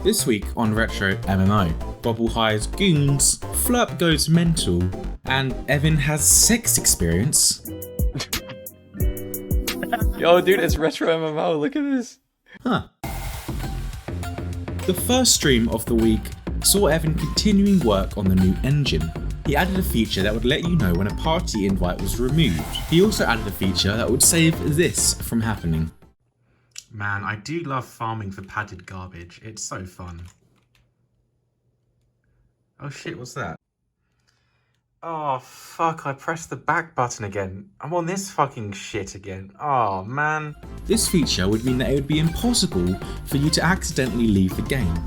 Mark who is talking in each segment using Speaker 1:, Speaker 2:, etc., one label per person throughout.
Speaker 1: This week on Retro MMO, Bobble hires goons, Flurp goes mental, and Evan has sex experience.
Speaker 2: Yo, dude, it's Retro MMO. Look at this.
Speaker 1: Huh. The first stream of the week saw Evan continuing work on the new engine. He added a feature that would let you know when a party invite was removed. He also added a feature that would save this from happening. Man, I do love farming for padded garbage. It's so fun. Oh shit, what's that? Oh fuck, I pressed the back button again. I'm on this fucking shit again. Oh man. This feature would mean that it would be impossible for you to accidentally leave the game,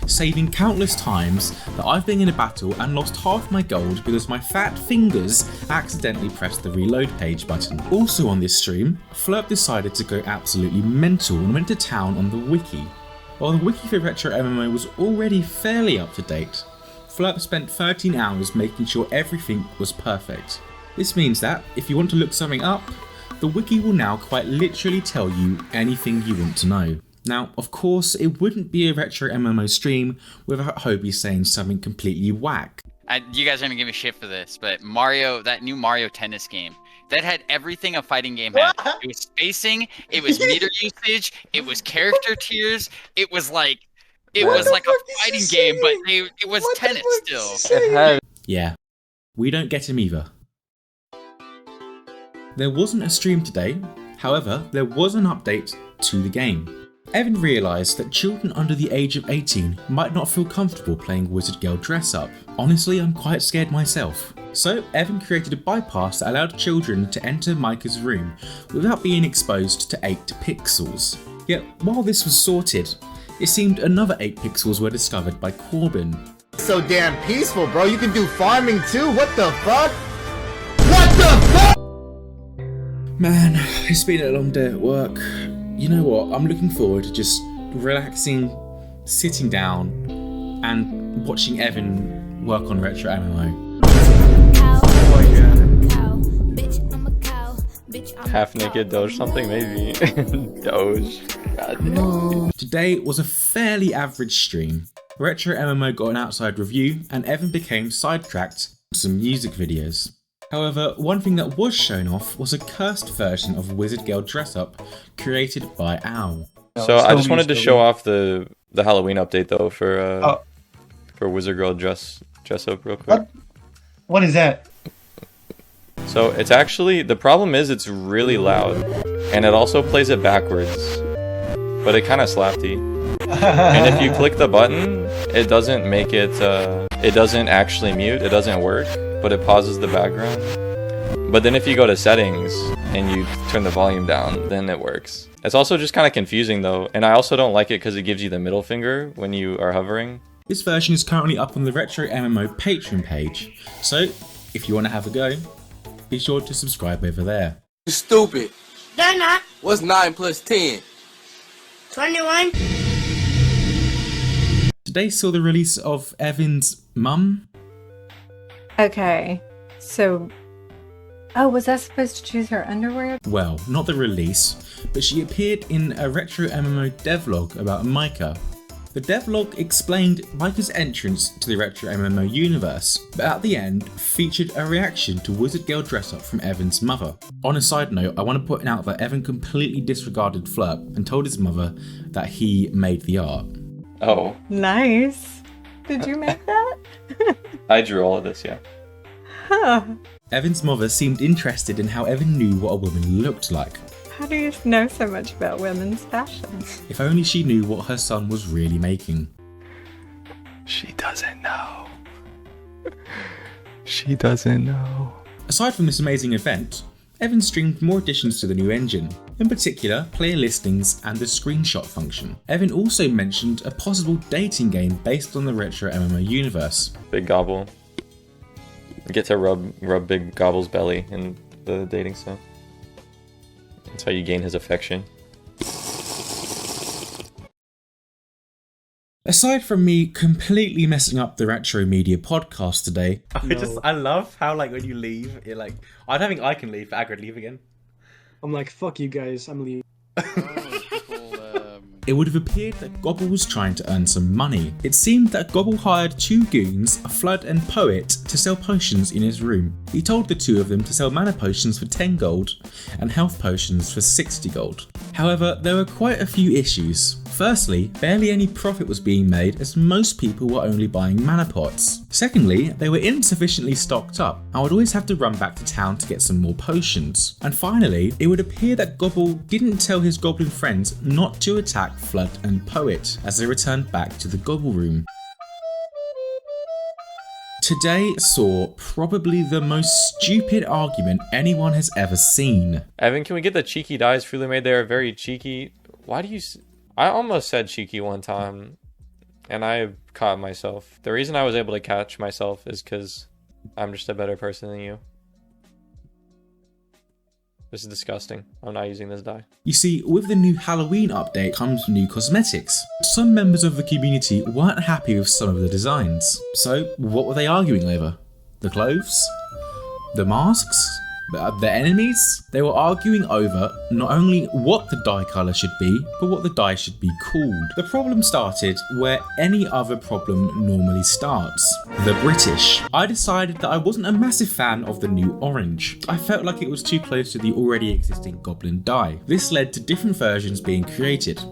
Speaker 1: saving countless times that I've been in a battle and lost half my gold because my fat fingers accidentally pressed the reload page button. Also on this stream, Flurp decided to go absolutely mental and went to town on the wiki. While the wiki for Retro MMO was already fairly up to date, Flurp spent 13 hours making sure everything was perfect. This means that if you want to look something up, the wiki will now quite literally tell you anything you want to know. Now, of course, it wouldn't be a Retro MMO stream without Hobie saying something completely whack.
Speaker 3: You guys are gonna give me shit for this, but Mario, that new Mario tennis game, that had everything a fighting game had. It was spacing, it was meter usage, it was character tiers, it was like a fighting game, but it was tennis still.
Speaker 1: Yeah, we don't get him either. There wasn't a stream today, however, there was an update to the game. Evan realised that children under the age of 18 might not feel comfortable playing Wizard Girl Dress Up. Honestly, I'm quite scared myself. So Evan created a bypass that allowed children to enter Micah's room without being exposed to 8 pixels. Yet, while this was sorted, it seemed another 8 pixels were discovered by Corbin.
Speaker 4: So damn peaceful, bro. You can do farming too. What the fuck? What the fuck?
Speaker 1: Man, it's been a long day at work. You know what? I'm looking forward to just relaxing, sitting down, and watching Evan work on Retro MMO.
Speaker 2: Half naked Doge something, maybe. Doge. God no.
Speaker 1: Today was a fairly average stream. Retro MMO got an outside review, and Evan became sidetracked on some music videos. However, one thing that was shown off was a cursed version of Wizard Girl Dress Up created by Owl.
Speaker 2: So I just wanted to show off the Halloween update though for Wizard Girl Dress Up real quick.
Speaker 5: What is that?
Speaker 2: So it's actually, the problem is it's really loud, and it also plays it backwards, but it kind of slapty. And if you click the button, it doesn't make it, it doesn't actually mute, it doesn't work, but it pauses the background. But then if you go to settings and you turn the volume down, then it works. It's also just kind of confusing though, and I also don't like it because it gives you the middle finger when you are hovering.
Speaker 1: This version is currently up on the Retro MMO Patreon page, so if you want to have a go, be sure to subscribe over there.
Speaker 6: You stupid.
Speaker 7: They're not.
Speaker 6: What's 9 plus 10?
Speaker 7: 21.
Speaker 1: Today saw the release of Evan's mum.
Speaker 8: Okay, so... Oh, was I supposed to choose her underwear?
Speaker 1: Well, not the release, but she appeared in a Retro MMO devlog about Micah. The devlog explained Micah's entrance to the Retro MMO universe, but at the end featured a reaction to Wizard Girl Dress Up from Evan's mother. On a side note, I want to point out that Evan completely disregarded Flurp and told his mother that he made the art.
Speaker 2: Oh.
Speaker 8: Nice. Did you make that?
Speaker 2: I drew all of this, yeah.
Speaker 8: Huh.
Speaker 1: Evan's mother seemed interested in how Evan knew what a woman looked like.
Speaker 8: How do you know so much about women's fashion?
Speaker 1: If only she knew what her son was really making.
Speaker 2: She doesn't know. She doesn't know.
Speaker 1: Aside from this amazing event, Evan streamed more additions to the new engine, in particular player listings and the screenshot function. Evan also mentioned a possible dating game based on the Retro MMO universe.
Speaker 2: Big Gobble. You get to rub Big Gobble's belly in the dating stuff. That's how you gain his affection.
Speaker 1: Aside from me completely messing up the RetroMMedia podcast today, I love how when you leave, you're like, I don't think I can leave, but I could leave again.
Speaker 5: I'm like, fuck you guys, I'm leaving.
Speaker 3: People
Speaker 1: it would have appeared that Gobble was trying to earn some money. It seemed that Gobble hired two goons, Flood and Poet, to sell potions in his room. He told the two of them to sell mana potions for 10 gold and health potions for 60 gold. However, there were quite a few issues. Firstly, barely any profit was being made as most people were only buying mana pots. Secondly, they were insufficiently stocked up. I would always have to run back to town to get some more potions. And finally, it would appear that Gobble didn't tell his goblin friends not to attack Flood and Poet as they returned back to the Gobble room. Today saw probably the most stupid argument anyone has ever seen.
Speaker 2: Evan, can we get the cheeky dies freely made? They are very cheeky. Why do you... I almost said cheeky one time, and I caught myself. The reason I was able to catch myself is because I'm just a better person than you. This is disgusting. I'm not using this die.
Speaker 1: You see, with the new Halloween update comes new cosmetics. Some members of the community weren't happy with some of the designs. So, what were they arguing over? The clothes? The masks? The enemies? They were arguing over not only what the dye colour should be, but what the dye should be called. The problem started where any other problem normally starts. The British. I decided that I wasn't a massive fan of the new orange. I felt like it was too close to the already existing goblin dye. This led to different versions being created.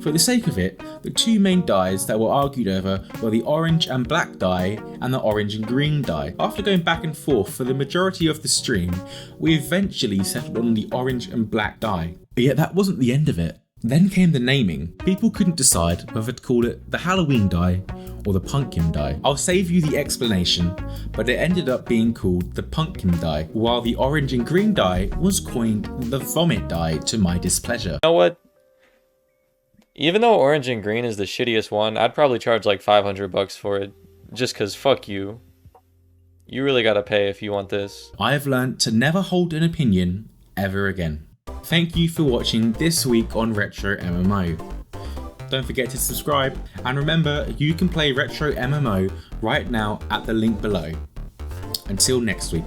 Speaker 1: For the sake of it, the two main dyes that were argued over were the orange and black dye and the orange and green dye. After going back and forth for the majority of the stream, we eventually settled on the orange and black dye. But yet that wasn't the end of it. Then came the naming. People couldn't decide whether to call it the Halloween dye or the pumpkin dye. I'll save you the explanation, but it ended up being called the pumpkin dye, while the orange and green dye was coined the vomit dye to my displeasure.
Speaker 2: You know what? Even though orange and green is the shittiest one, I'd probably charge like 500 bucks for it. Just cause fuck you. You really gotta pay if you want this.
Speaker 1: I have learned to never hold an opinion ever again. Thank you for watching this week on Retro MMO. Don't forget to subscribe, and remember, you can play Retro MMO right now at the link below. Until next week.